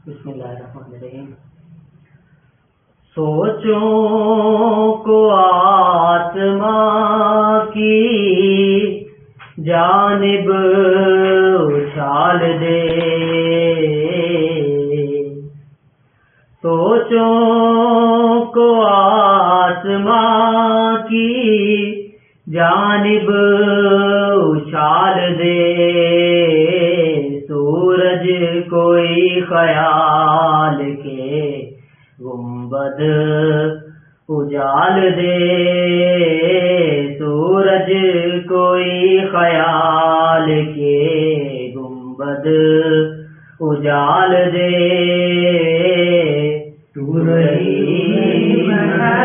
بسم اللہ الرحمن الرحیم۔ سوچوں کو آسماں کی جانب اچھال دے، سوچوں کو آسماں کی جانب اچھال دے، سورج کوئی خیال کے گنبد اجال دے، سورج کوئی خیال کے گنبد اجال دے، تو رحیم ہے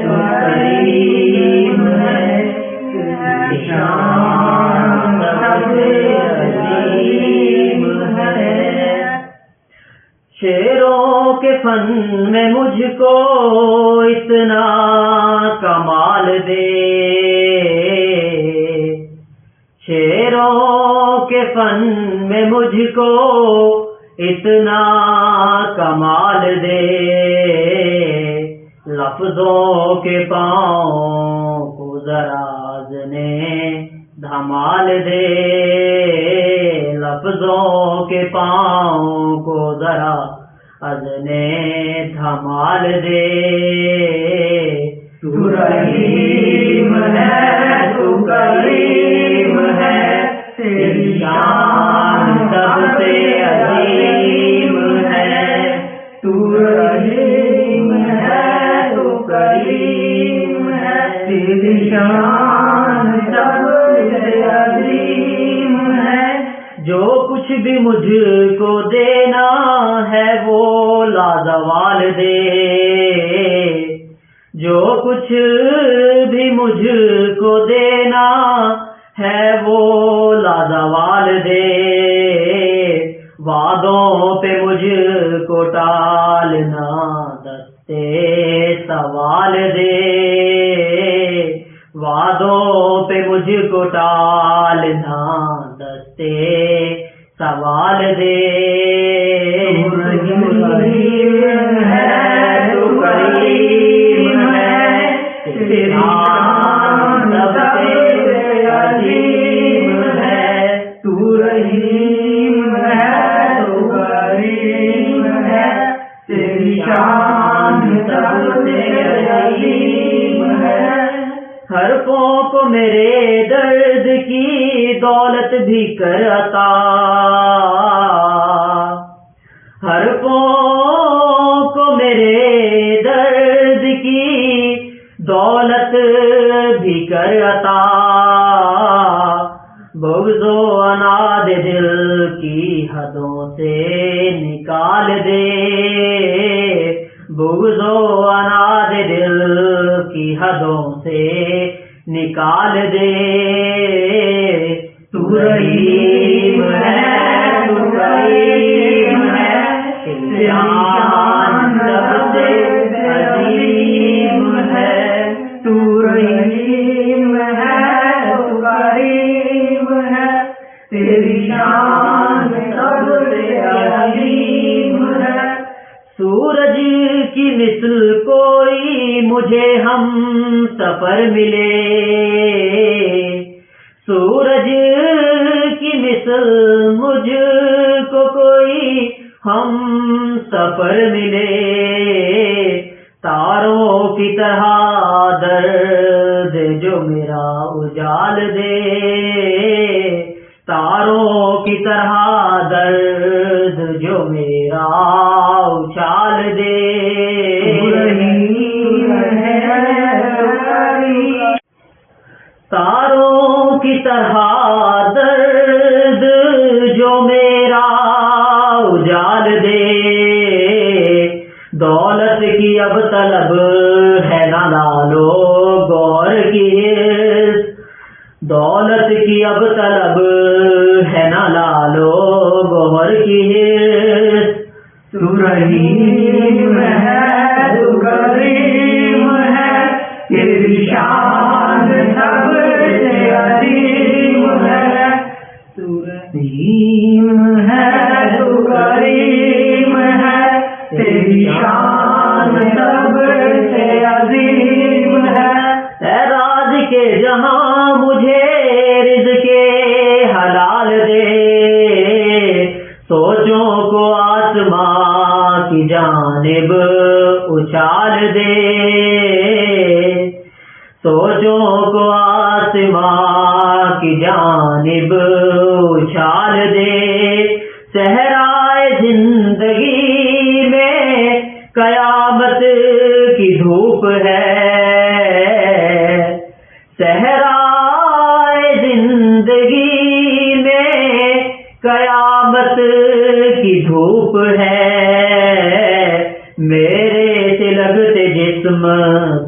تو کریم ہے، شان سب سے عظیم ہے، شعروں کے فن میں مجھ کو اتنا کمال دے، شعروں کے فن میں مجھ کو اتنا کمال دے، لفظوں کے پاؤں کو دراز نے دھمال دے، لفظوں کے پاؤں کو ذرا ازنے دھمال دے، تو رحیم ہے تو کریم ہے، تیری شان سب سے عظیم ہے، تو رحیم ہے تو کریم ہے، تیری شان سب سے عظیم ہے، جو کچھ بھی مجھ کو دینا ہے وہ لازوال دے، جو کچھ بھی مجھ کو دینا ہے وہ لازوال دے، وعدوں پہ مجھ کو ٹالنا دستے سوال دے، وعدوں پہ مجھ کو ٹالنا دستے سوال دے، تو رحیم ہے تو کریم ہے، تیری شان سب سے عظیم ہے، تو رحیم ہے تو کریم ہے، تیری شان سب سے عظیم ہے، حرفوں کو میرے درد کی دولت بھی کر عطا، حرفوں کو میرے درد کی دولت بھی کر عطا، بغض و عناد دل کی حدوں سے نکال دے، بغض و عناد دل کی حدوں سے نکال دے، تو رحیم ہے تو کریم ہے، تیری شان سب سے عظیم ہے، تو رحیم ہے تو کریم ہے، تیری شان سب سے عظیم ہے، سورج کی مثل کوئی مجھے ہم سفر ملے، سورج کی مثل مجھ کو کوئی ہم سفر ملے، تاروں کی طرح درد جو میرا اجال دے، تاروں کی طرح درد جو میرا اچھال دے، تاروں کی طرح درد جو میرا اجال دے، دولت کی اب طلب ہے نہ لالو غور کی، دولت کی اب طلب ہے نہ لالو غور کی، تو رحیم ہے تو کریم ہے، تیری شان سب سے عظیم ہے، تو رحیم ہے تو کریم سوچوں کو آسماں کی جانب اچھال دے، سوچوں کو آسماں کی جانب اچھال دے، صحرائے زندگی میں قیامت کی دھوپ ہے، صحرائے زندگی میں قیامت کی دھوپ ہے، میرے سے لگتے جسم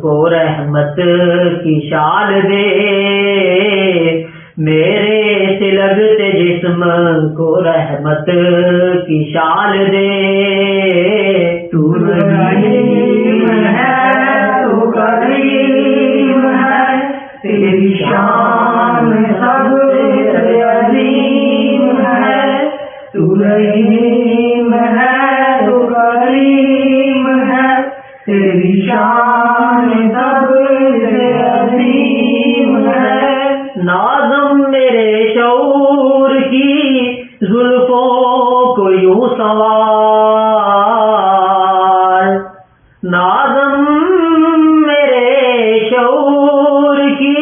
کو رحمت کی شال دے، میرے سے لگتے جسم کو رحمت کی شال دے، تو رحیم ہے تو کریم ہے، تیری شان سب سے عظیم ہے، تو رحیم ہے تو کریم ہے، تیری شان سب سے عظیم ہے، ناظم میرے شعور کی زلفوں کو یوں سنوار، ناظم میرے شعور کی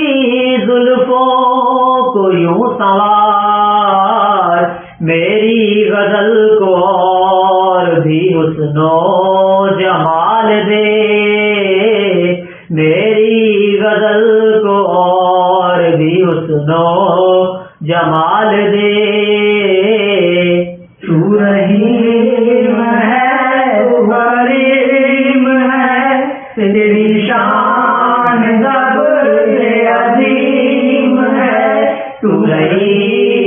زلفوں کو یوں سنوار، میری غزل کو اور بھی حسن و جمال دے، میری غزل کو اور بھی حسن و جمال دے، تو رحیم ہے تو کریم ہے، تیری شان سب سے عظیم ہے، تو رحیم